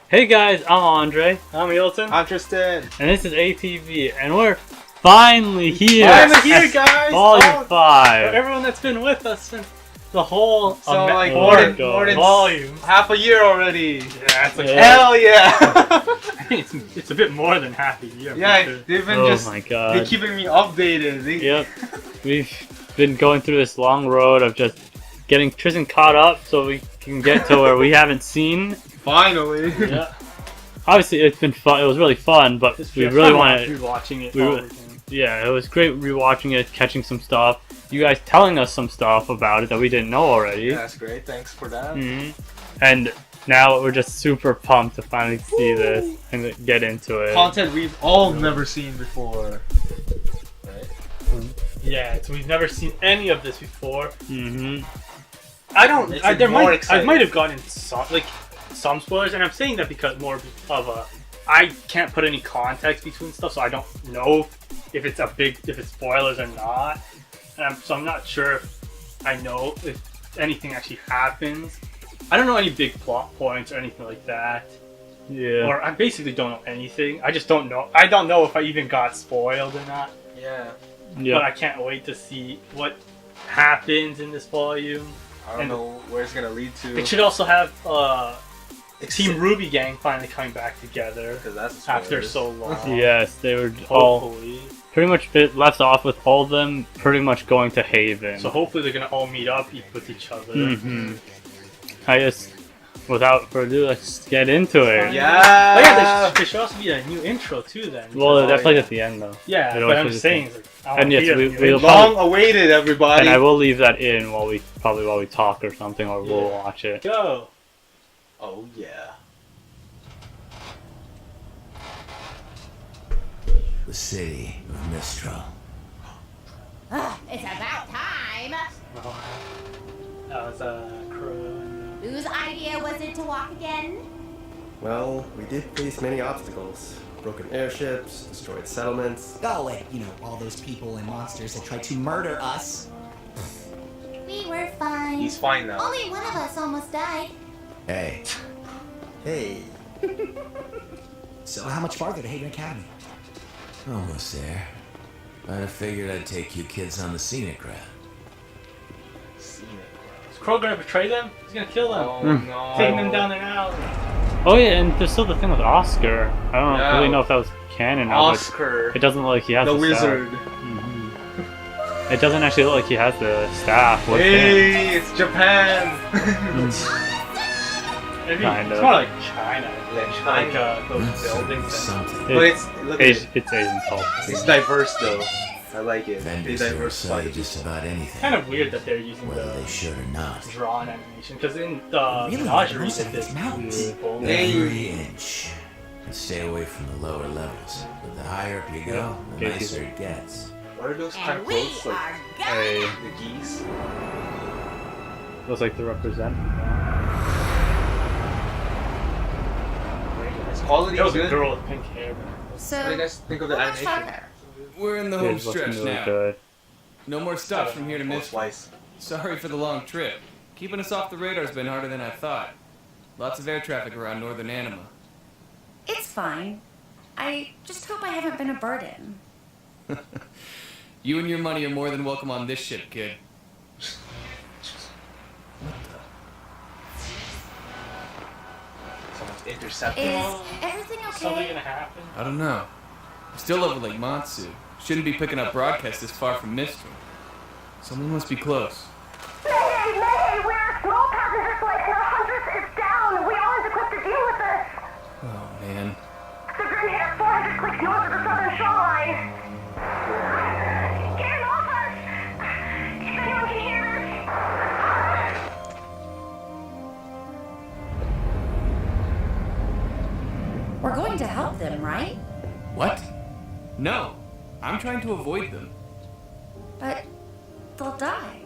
Hey guys, I'm Andre. I'm Hilton. I'm Tristan. And this is ATV, and we're finally here! Finally here, guys! Volume 5. For everyone that's been with us since the whole So like oh more my than God. volume. half a year already. Yeah, it's like Hell yeah! I think it's a bit more than half a year. Yeah, for sure. they've been Oh my they god. keeping me updated. Yep. We've been going through this long road of just getting Tristan caught up so we can get to where we haven't seen. Finally. Yeah, Obviously, it's been fun. It was really fun, but we really want to. rewatching it. we all re- the time. Yeah, it was great rewatching it, catching some stuff. You guys telling us some stuff about it that we didn't know already. Yeah, that's great. Thanks for that. And now we're just super pumped to finally see this and get into it. Content we've all never seen before. Right? Yeah, so we've never seen any of this before. Mm-hmm. I don't. It's I more might exciting. have gotten some spoilers, and I'm saying that because more of a. I can't put any context between stuff, so I don't know if it's spoilers or not. So I'm not sure if I know if anything actually happens. I don't know any big plot points or anything like that. Yeah. Or I basically don't know anything. I just don't know. I don't know if I even got spoiled or not. Yeah. But I can't wait to see what happens in this volume. I don't know where it's gonna lead to. It should also have Team RWBY gang finally coming back together Because that's a after spoiler. so long. Yes, they were all Hopefully. pretty much left off with all of them pretty much going to Haven. So hopefully they're gonna all meet up with each other. Mm-hmm. I guess without further ado, let's get into it. Yeah. Oh yeah, there should also be a new intro too then. Well, that's like yeah. at the end though. Yeah, it but always I'm is saying, like, I And wanna yes, hear we- the new we'll intro. Long awaited, everybody. And I will leave that in while we talk or something, or we'll Yeah. watch it. Go. Oh yeah. The city of Mistral. It's about time! That was a crow. Whose idea was it to walk again? Well, we did face many obstacles. Broken airships, destroyed settlements. Oh, and, you know, all those people and monsters that tried to murder us. We were fine. He's fine now. Only one of us almost died. Hey, Hey, So how much farther to Haven Academy? almost there. I'd have figured I'd take you kids on the scenic route. Is Crow gonna betray them? He's gonna kill them. Oh no. Taking them down an alley. Oh yeah, and there's still the thing with Oscar. I don't Yeah. really know if that was canon now, but Oscar. it doesn't look like he has The the staff. wizard. It doesn't actually look like he has the staff with him. Hey, it's Japan. Maybe Kind it's of. more like China. Like Like those That's buildings. something. But it's look at It's it. Asian culture. It's diverse though. I like it. They Vendors who will diversify sell you it. just about anything, Kind of weird that they're using whether they the should or not. drawn animation because in the Really? Menagerie Most they of did it's mountains. beautiful. Hey. Every inch. And stay away from the lower levels. But the higher up you go, the Yeah. nicer it gets. What are those kind And of we clothes? Like are Hey, the geese? looks like to represent. It's quality There was is a good. girl with pink hair. So, What do you guys think of the how much animation? farther? We're in the home It's looking stretch really now. good. No more stops from here to Oh, Mistral. slice. Sorry for the long trip. Keeping us off the radar's been harder than I thought. Lots of air traffic around northern Anima. It's fine. I just hope I haven't been a burden. You and your money are more than welcome on this ship, kid. Someone's intercepting. Is everything Something okay? gonna happen? I don't know. I'm still over Lake Matsu. Shouldn't be picking up broadcasts this far from Mistral. Someone must be close. May! We're a small passenger flight and our Huntress is down! We aren't equipped to deal with this! Oh, man. The brim hit 400 clicks north of the southern shoreline! Get off us! If anyone can hear us! We're going to help them, right? What? No. I'm trying to avoid them. But they'll die.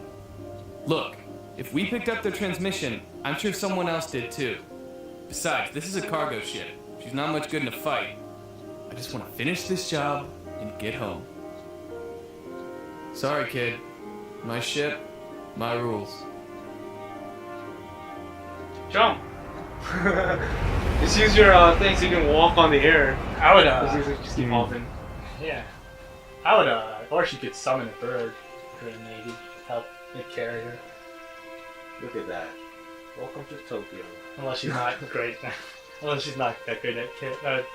Look, if we picked up their transmission, I'm sure someone else did too. Besides, this is a cargo ship. She's not much good in a fight. I just want to finish this job and get home. Sorry, kid. My ship, my rules. Jump! Just use your thing so you can walk on the air. I would Just keep hopping. yeah. I would or she could summon a bird for maybe help it carry her. Look at that. Welcome to Tokyo. Unless she's not great. Unless she's not that good at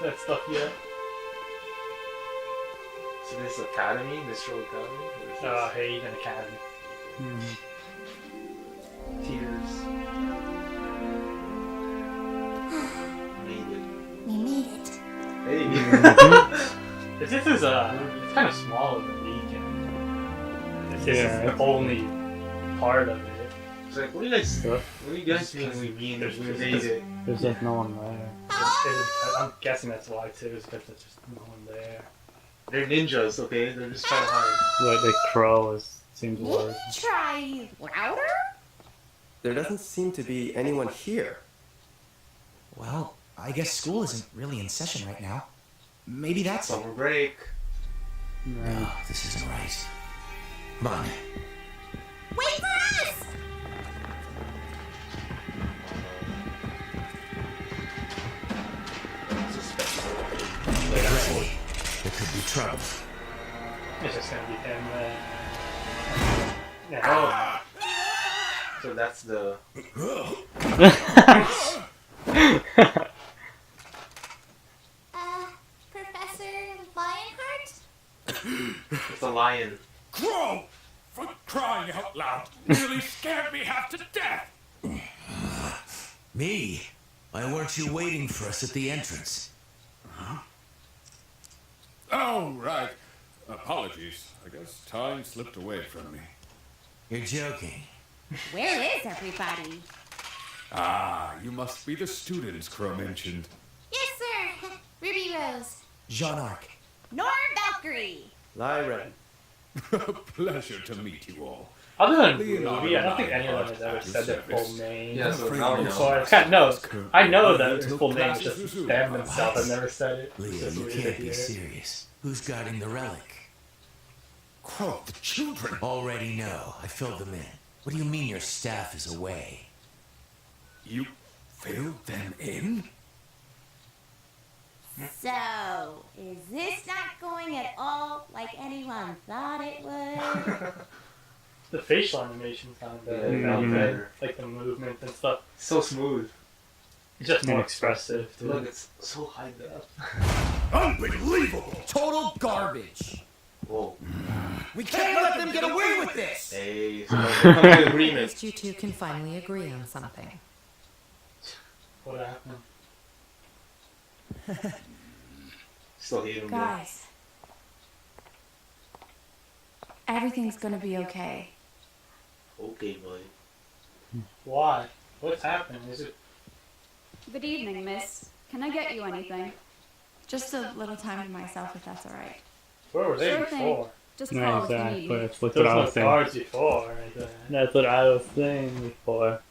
that stuff yet. So this Academy, Mistral Academy? What is this? Hayden Academy. Tears. Made it. We made it. Hey. This is it's kind of small of a region. This is the only part of it. It's like, what do you guys mean we made it? There's just no one there. I'm guessing that's why too, is because there's just no one there. They're ninjas, okay? They're just trying to hide. Like the crow seems Maybe worse. try louder? There doesn't seem to be anyone here. Well, I guess school isn't really in session right now. Maybe that's it. Summer break. No, this isn't right. Come on. Wait for us! Get ready. There could be trouble. It's just gonna be him. So that's the... Professor Lionheart? It's a lion. Crow! For crying out loud! Nearly scared me half to death! Me? Why weren't you waiting for us at the entrance? Oh, right. Apologies. I guess time slipped away from me. You're joking. Where is everybody? Ah, you must be the students Crow mentioned. Yes, sir. Ruby Rose. Jean Arc. Nora Valkyrie. Lyra. Pleasure to meet you all. Other than Leonardo Ruby, I don't think anyone has Lionheart ever at your said their full service. name. Yeah, so now we know. Before. I know that their full name is just them themselves. I've never said it. Leo, It's just you weird to can't be hear it. serious. Who's guarding the relic? Crow, the children! Already know. I filled them in. What do you mean your staff is away? You filled them in? So, is this not going at all like anyone thought it would? The facial animation sound better. Yeah, Like, better. like the movement and stuff. So smooth. It's just more expressive. Too. Look, it's so high up. Unbelievable! Total garbage. Whoa. We can't let them get away with this. Hey, so let's come to agreement. At least you two can finally agree on something. What happened? Still hate him. Guys, everything's gonna be okay. Okay, boy. Why? What's happened? Is it? Good evening, miss. Can I get you anything? Just a little time to myself, if that's all right. Where were they Sure thing. before? Just No, call if you need exactly. me. That's what There I was was no saying. guards before. Right? That's what I was saying before.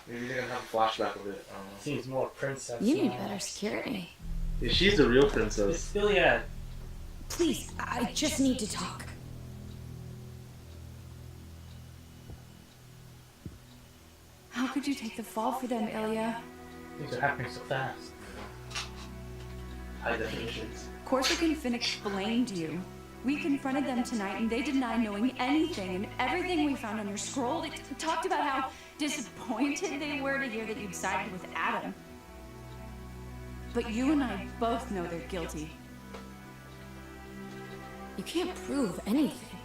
Maybe they're gonna have a flashback of it. I don't know. Seems more princess. You need now. better security. Yeah, she's the real It's princess. still yeah. Please, I just need to talk. How could you take the fall for them, Ilya? Things are happening so fast. High definitions. Corsic and Finn explained to you. We confronted them tonight and they denied knowing anything, and everything we found on your scroll, they talked about how disappointed they were to hear that you'd sided with Adam. But you and I both know they're guilty. You can't prove anything.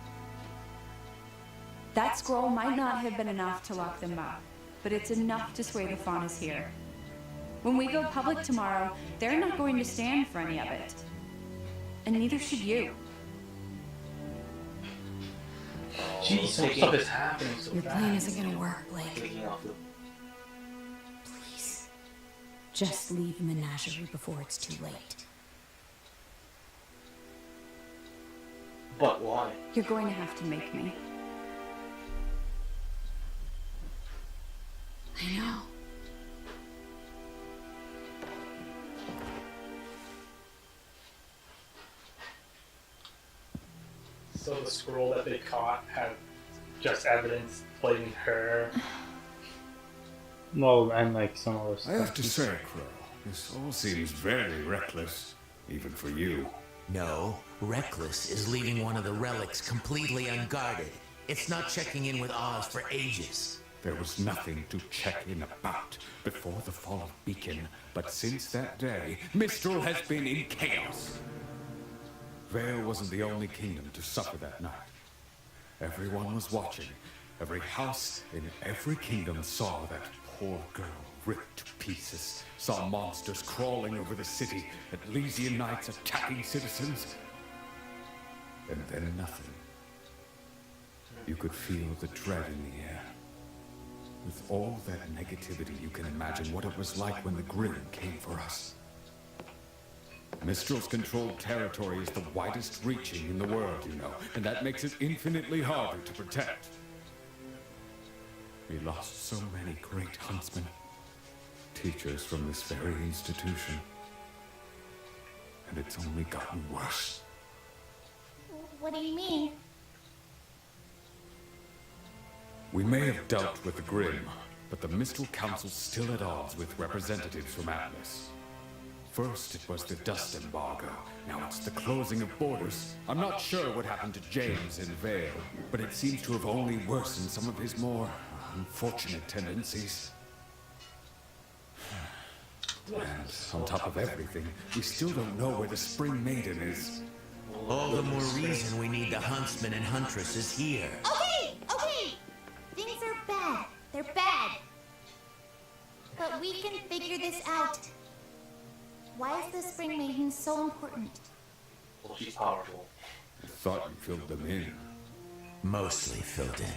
That scroll might not have been enough to lock them up, but it's enough to sway the faunas here. When we go public tomorrow, they're not going to stand for any of it. And neither should you. Jeez, so much stuff is happening so Your fast. plan isn't gonna work, Blake. Taking off the... Please. Just leave the menagerie before it's too late. But why? You're going to have to make me. I know. So the scroll that they caught had just evidence blaming her. Well, and like some of those. I have to say, Crow, This all seems very reckless, even for you. No, reckless is leaving one of the relics completely unguarded. It's not checking in with Oz for ages. There was nothing to check in about before the fall of Beacon, but since that day, Mistral has been in chaos. Vale wasn't the only kingdom to suffer that night. Everyone was watching. Every house in every kingdom saw that poor girl ripped to pieces, saw monsters crawling over the city, Elysian knights attacking citizens, and then nothing. You could feel the dread in the air. With all that negativity, you can imagine what it was like when the Grimm came for us. Mistral's controlled territory is the widest reaching in the world, you know, and that makes it infinitely harder to protect. We lost so many great huntsmen, teachers from this very institution, and it's only gotten worse. What do you mean? We may have dealt with the Grimm, but the Mistral Council's still at odds with representatives from Atlas. First, it was the dust embargo. Now it's the closing of borders. I'm not sure what happened to James in Vale, but it seems to have only worsened some of his more unfortunate tendencies. And on top of everything, we still don't know where the Spring Maiden is. All the more reason we need the huntsmen and huntresses here. Okay! Things are bad. They're bad. But we can figure this out. Why is the Spring Maiden so important? Well, she's powerful. I thought you filled them in. Mostly filled in.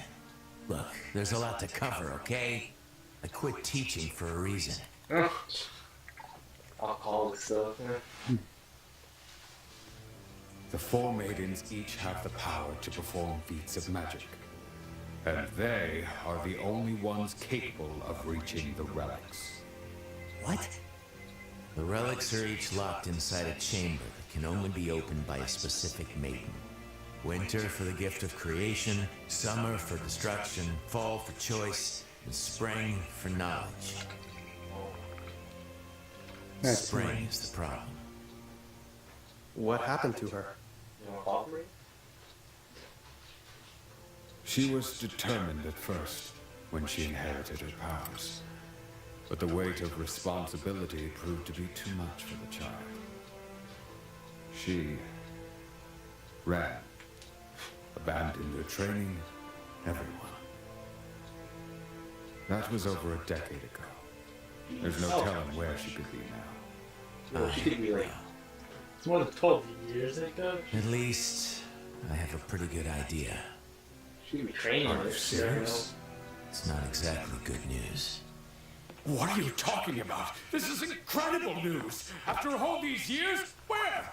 Look, there's a lot to cover, okay? I quit teaching for a reason. Alcoholic stuff. The four maidens each have the power to perform feats of magic. And they are the only ones capable of reaching the relics. What? The relics are each locked inside a chamber that can only be opened by a specific maiden. Winter for the gift of creation, summer for destruction, fall for choice, and spring for knowledge. Spring is the problem. What happened to her? You want to cooperate? She was determined at first, when she inherited her powers. But the weight of responsibility proved to be too much for the child. She ran, abandoned her training, everyone. That was over a decade ago. There's no telling where she could be now. Well, she could be like... It's more than 12 years ago. At least, I have a pretty good idea. She could be training Are you serious? It's not exactly good news. What are you talking about? This is incredible news! After all these years, where?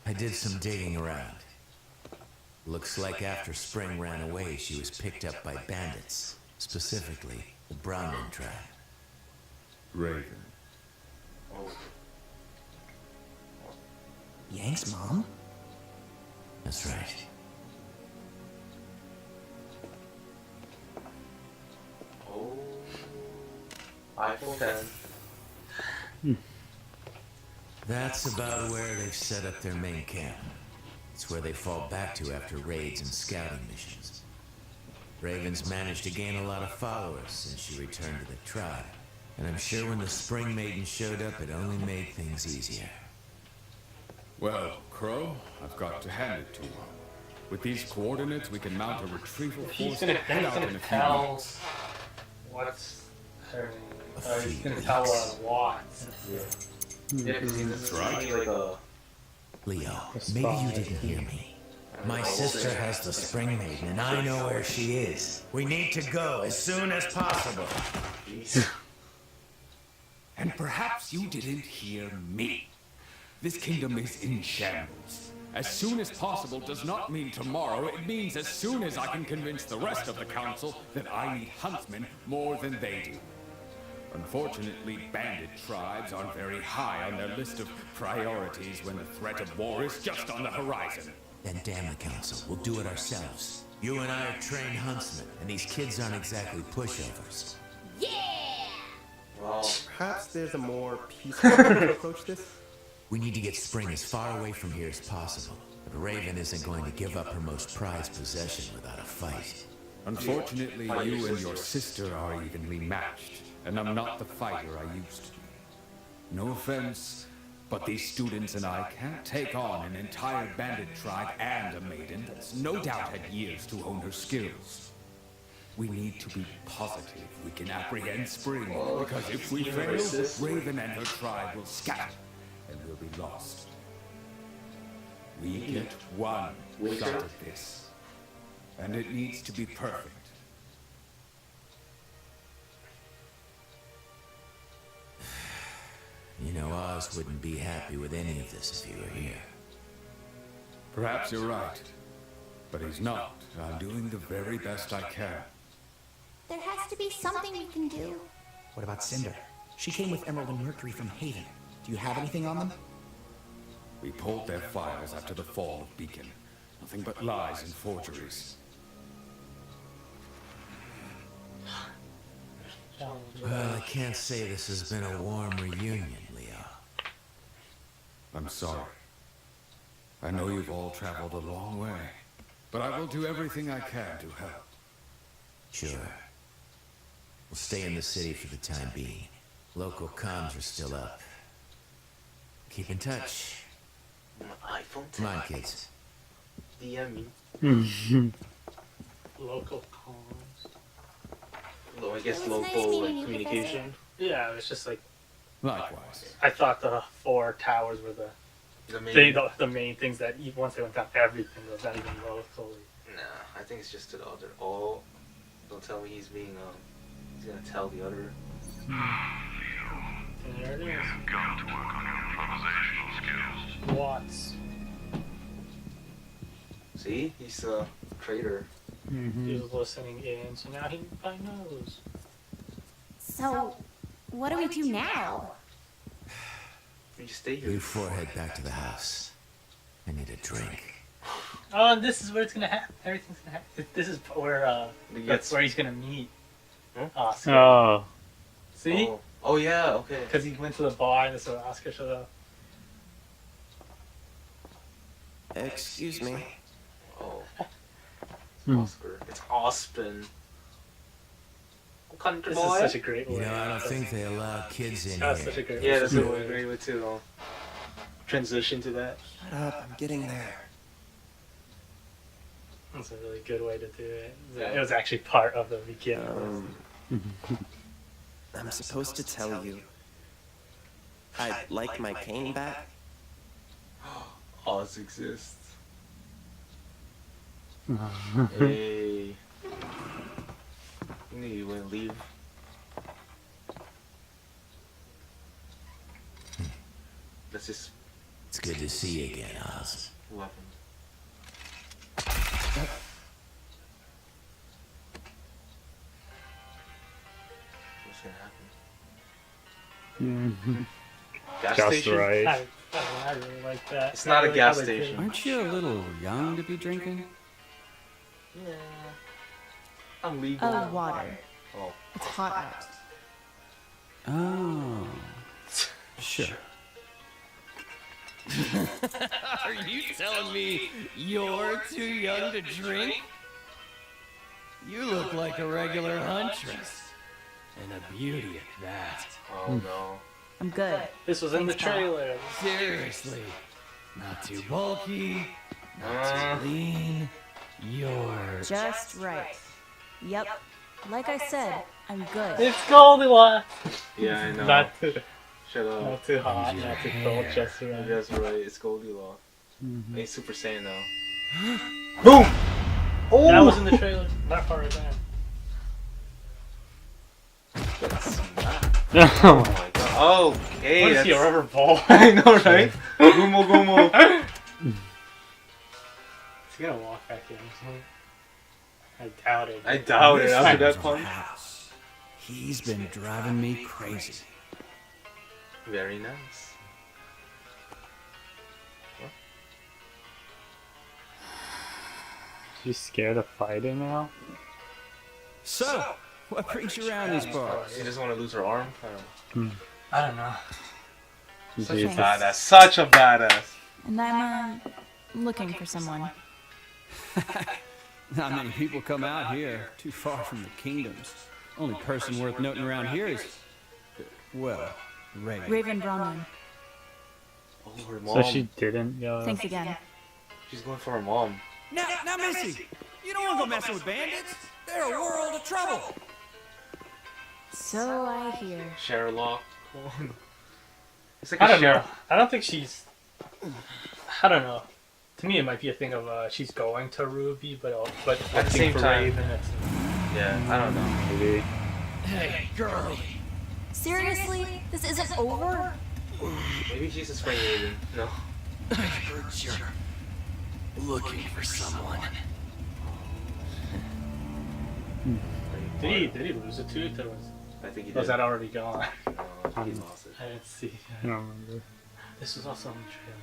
I did some digging around. Looks like after Spring ran away, she was picked up by bandits. Specifically, the Brahmin tribe. Raven. Yank's mom? That's right. Oh. iPhone 10. That's about where they've set up their main camp. It's where they fall back to after raids and scouting missions. Raven's managed to gain a lot of followers since she returned to the tribe. And I'm sure when the Spring Maiden showed up, it only made things easier. Well, Crow, I've got to hand it to you. With these coordinates, we can mount a retrieval force and head out in a few weeks. What's her name? A He's few gonna tell weeks. Watts. Yeah, because this is like a... Leo, maybe you didn't hear me. My sister has the Spring Maiden, and I know where she is. We need to go as soon as possible. And perhaps you didn't hear me. This kingdom is in shambles. As soon as possible does not mean tomorrow. It means as soon as I can convince the rest of the council that I need huntsmen more than they do. Unfortunately, bandit tribes aren't very high on their list of priorities when the threat of war is just on the horizon. Then damn the council, we'll do it ourselves. You and I are trained huntsmen, and these kids aren't exactly pushovers. Yeah! Well, perhaps there's a more peaceful way to approach this? We need to get Spring as far away from here as possible. But Raven isn't going to give up her most prized possession without a fight. Unfortunately, you and your sister are evenly matched, and I'm not the fighter I used to be. No offense, but these students and I can't take on an entire bandit tribe and a maiden that's no doubt had years to hone her skills. We need to be positive we can apprehend Spring, because if we fail, Raven and her tribe will scatter, and we'll be lost. We get one shot at this, and it needs to be perfect. You know, Oz wouldn't be happy with any of this if he were here. Perhaps you're right, but he's not. I'm doing the very best I can. There has to be something we can do. What about Cinder? She came with Emerald and Mercury from Haven. Do you have anything on them? We pulled their files after the fall of Beacon. Nothing but lies and forgeries. Well, I can't say this has been a warm reunion, Leo. I'm sorry. I know you've all traveled a long way, but I will do everything I can to help. Sure. We'll stay in the city for the time being. Local comms are still up. Keep in touch. My iPhone. Come on, kids. DM me. Local comms. Well, I guess It was nice local meeting you, communication. Yeah, it was just like Likewise. I thought the 4 towers were the the main things that once they went down, everything was not even locally. Nah, I think it's just to the other. Oh, don't tell me he's being he's gonna tell the other. And there it is. You've got to work on your improvisational skills. Watts. See, he's a traitor. He was listening in, so now he probably knows. So, what do we do now? We just stay here. You four head back to the house. I need a drink. Oh, and this is where it's gonna happen. Everything's gonna happen. This is where that's where he's gonna meet Oscar. Oh. See? Oh yeah, okay. Because he went to the bar and this is where Oscar showed up. Excuse me. Oh. Oscar. It's Austin. Country This boy. is such a great way. You know, I don't think they allow kids in That's here. such a great Yeah, way. that's a great way to transition to that. Shut up, I'm getting there. That's a really good way to do it. It was actually part of the beginning. I'm supposed to tell you. I'd like my cane back. Oz exists. Hey. You knew you wouldn't leave. Let's just. It's good to see you again, Oz. What happened? What's gonna happen? Gas Just station? right. I really like that. It's not a really gas how they did it. station. Aren't you a little young to be drinking? Yeah. I'm legal. Oh, water. Oh. It's hot out. Oh. Sure. Are you telling me you're too young to drink? You look like a regular huntress. And a beauty at that. Oh no. I'm good. This was in the trailer. Seriously. Not too bulky, not too lean. You're Just right. Yep. Like I said, I'm good. It's Goldilocks. Yeah, I know. Not too, Shut up. not too hot, not too cold, just You right. guys are right. It's Goldilocks. He's Super Saiyan now. Boom! Oh! That was in the trailer. That part right there. Oh my god. Okay. What is he, a rubber ball? I know, right? Gumo Gumo. Is he gonna walk back in? I doubt it. I doubt it after that punch. He's been driving me crazy. Very nice. You scared of fighting now? So, what brings you around these parts? You just want to lose her arm? I don't know. I don't know. Such a Jesus. badass. Such a badass. And I'm looking for someone. Not many people come out here, too far from the kingdoms. Only person worth noting around here is, well, Raven. Raven Bronwyn. Oh, her mom. So she didn't go. Thanks again. She's going for her mom. Now, Missy, you don't want to go messing with bandits. They're a world of trouble. So I hear. Sherlock. It's like I a don't know. Sherlock. I don't think she's. I don't know. To me, it might be a thing of she's going to Ruby, but At the same time. Raven, it's, Yeah, I don't know. Maybe. Hey, girlie. Seriously? This isn't over? Maybe she's a spring Raven. No. I heard you're looking for someone. Did he lose a tooth, or I think he did. was that already gone? No, I think he lost it. I didn't see. I don't remember. This was also in the trailer.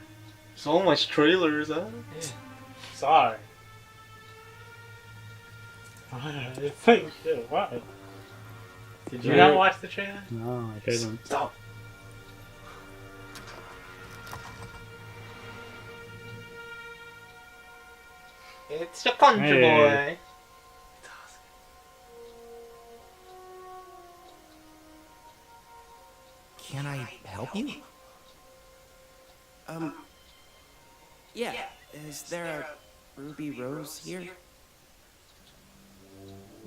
So much trailers, huh? Yeah. Sorry. It's like, what? Did you not watch the trailer? No, I didn't. Stop. It's your country Hey. boy. Can I help you? Yeah. Is there a ruby rose here?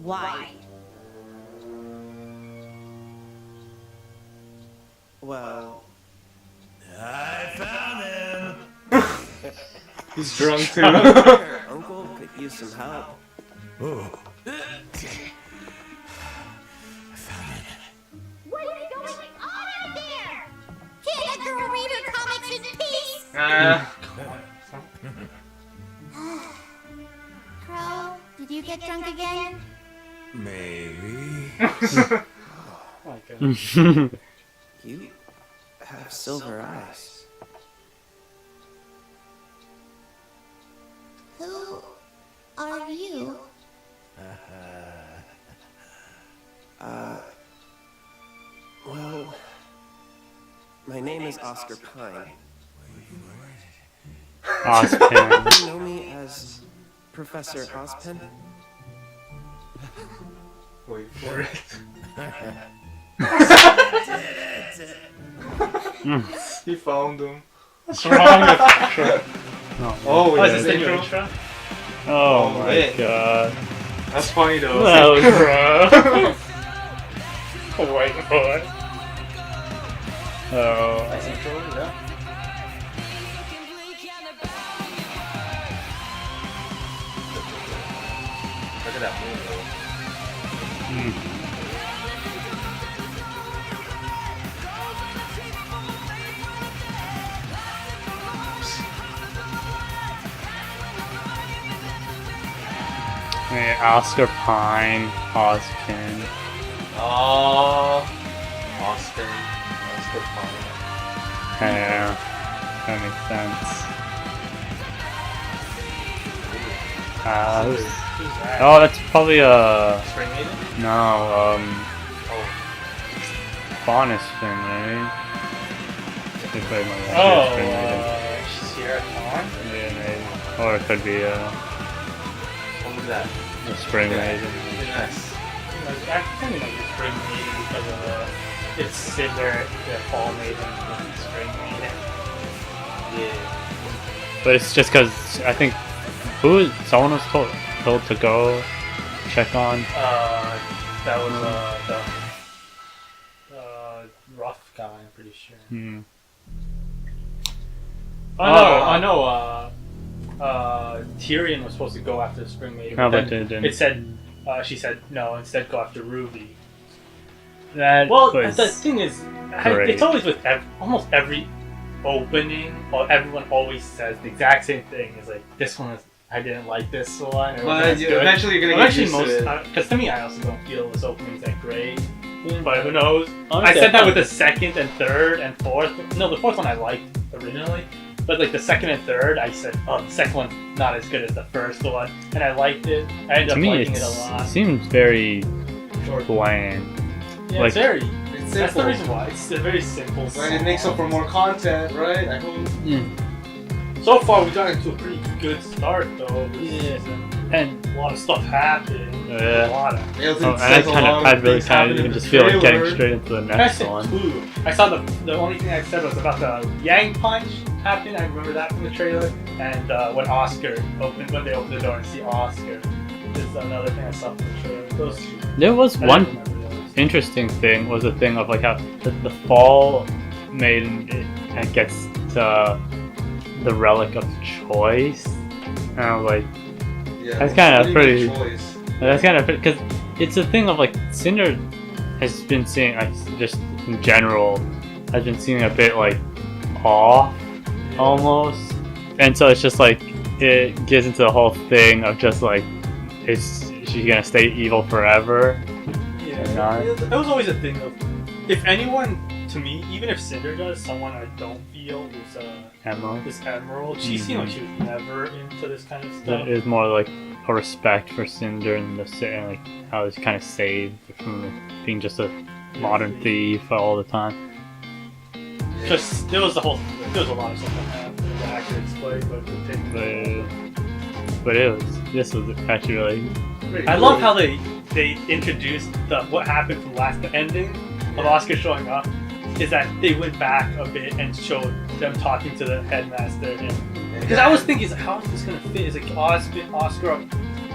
Why? Well, I found him. He's drunk too. your uncle could use some help. Oh. What is going on out there? Can't a girl read her comics in peace? Crow, did you get drunk again? Maybe. Oh my god. You have silver eyes. Who are you? Well, my name is Oscar Pine. Ozpin. You know me as Professor Ozpin? Wait for it. He found him. What's wrong with the Oh, Oh, is is this this the the intro? intro? Oh my man. god. That's funny though. That was Oh wait for it. Oh. Nice intro, yeah. Look at that moon though. Hey, Oscar Pine, Ozpin. Oh, Austin. Oscar Pine. Yeah, that makes sense. Who's that? Oh, that's probably Spring Maiden? no, Oh. Bonus Spring, right? They played my Oh, Spring Maiden. Sierra Khan? Yeah, maybe. Or it could be What was that? the Spring Maiden. Yes. I think it might be Spring Maiden because of it's Cinder, the Fall Maiden, and Spring Maiden. Yeah. But it's just because I think someone was told to go check on. That was the rough guy, I'm pretty sure. Hmm. I know. Tyrion was supposed to go after the Spring Maiden. No, but but then didn't. it said, she said no. Instead, go after Ruby. That Well, was the thing is, great. it's always with almost every opening, or everyone always says the exact same thing. Is like this one is. I didn't like this one. Or But that's good. eventually you're gonna get used to it. Because to me, I also don't feel this opening's that great. But who knows? Honestly, I said I that with found- the second and third and fourth. No, the fourth one I liked originally. But like the second and third, I said, oh, the second one's not as good as the first one. And I liked it. I ended To up me, liking it a lot. it seems very Short. bland. Yeah, like, it's very. It's It's That's the simple. reason why. It's a very simple Right, it makes up for more content, right? I hope. So far, we got into a pretty good start, though. Yeah. And a lot of stuff happened. Yeah. A lot of. I'd really kind of even just feel like getting straight into the next one. Two. I saw the only thing I said was about the Yang punch happening. I remember that from the trailer. And when when they opened the door and see Oscar, is another thing I saw from the trailer. Those two. There was one interesting thing was the thing of like how the fall maiden it gets the relic of choice, and I was like, that's kind of pretty. That's kind of because it's a thing of like Cinder has been seeing just in general has been seeing a bit like off almost, and so it's just like it gets into the whole thing of just like is she gonna stay evil forever? Yeah, that was always a thing of if anyone to me, even if Cinder does, someone I don't feel is Emerald. She seemed like she was never into this kind of stuff. It was more like a respect for Cinder and like how it's kind of saved from like, being just a modern thief all the time. Just there was a lot of stuff that happened that I could explain, but it would take. But this was actually really. I love how they introduced what happened from the ending of Oscar showing up. Is that they went back a bit and showed them talking to the headmaster, because I was thinking, how is this gonna fit? Is it Oscar up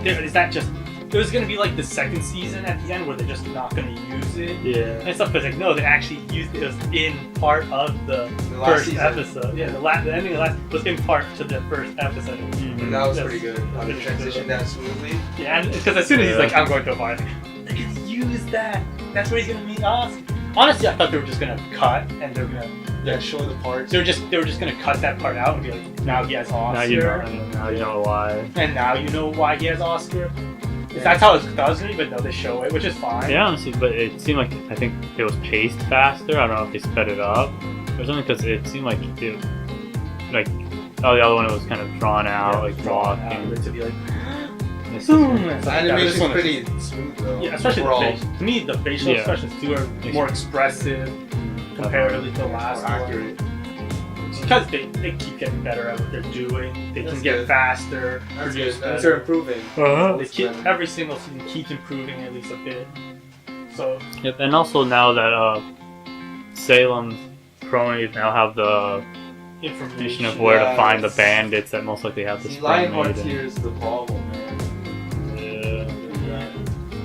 there? Is that just? It was gonna be like the second season at the end where they're just not gonna use it. Yeah. And stuff. But like no, they actually used it. It was in part of the first episode. Yeah, the ending of the last was in part to the first episode. And that was pretty good. How they transitioned that smoothly. Yeah, because as soon as he's like, I'm going to a bar, they're gonna use that. That's where he's gonna meet Oscar. Honestly, I thought they were just gonna cut and they're gonna show the parts. They were just gonna cut that part out and be like, now he has Oscar. Now you know why. And now you know why he has Oscar. That's how it was gonna be, but no, they show it, which is fine. Yeah, honestly, but it seemed like I think it was paced faster. I don't know if they sped it up or something because it seemed like the other one was kind of drawn out, like walking. To be like. The animation's pretty smooth though. Yeah, especially overall. to me, the facial expressions too are more expressive comparatively to the last one. Because they keep getting better at what they're doing. They can get faster, produce better. They're improving. They keep every single season keeps improving at least a bit. So. Yep, and also now that Salem's cronies now have the information of where to find the bandits that most likely have the spring Lionheart maiden. here is the problem, man.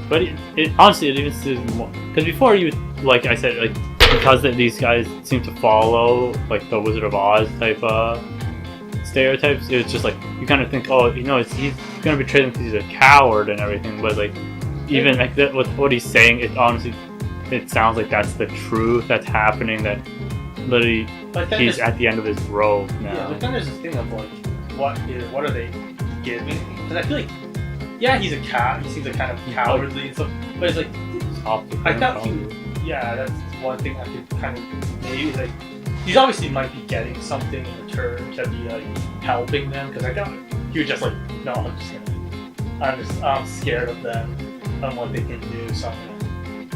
But it honestly, it even seems more because before you, like I said, like because these guys seem to follow like the Wizard of Oz type stereotypes. It's just like you kind of think, oh, he's gonna betray them because he's a coward and everything. But like even like that, with what he's saying, it honestly, it sounds like that's the truth that's happening. That literally he's at the end of his rope now. Yeah, but then there's this thing of like, what are they giving? Because I feel like. Yeah, he's a cat. He seems like kind of cowardly and stuff. But it's like, I thought that's one thing I could kind of maybe like. He's obviously might be getting something in return to be like helping them. Because I thought he was just like, no, I'm scared of them and what they can do. Something.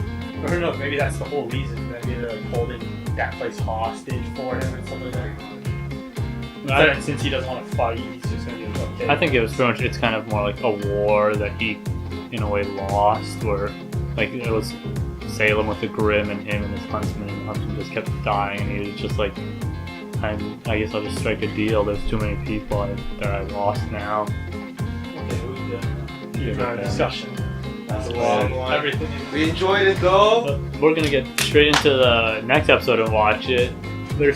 I don't know. Maybe that's the whole reason. Maybe they're like holding that place hostage for him and something like that. But since he doesn't want to fight, he's just gonna be like, okay. I think it was pretty much. It's kind of more like a war that he, in a way, lost. Where, like, it was Salem with the Grim and him and his huntsman, and the huntsman just kept dying, and he was just like, I guess I'll just strike a deal. There's too many people that I lost now. Okay, we did discussion. That's a long one. Everything. We enjoyed it though. But we're gonna get straight into the next episode and watch it.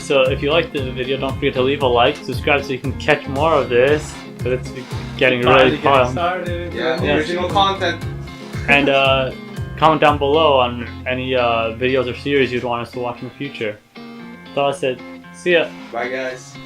So if you liked the video, don't forget to leave a like, subscribe so you can catch more of this, because it's getting really fun. Yeah, original content. And comment down below on any videos or series you'd want us to watch in the future. So I said, see ya. Bye guys.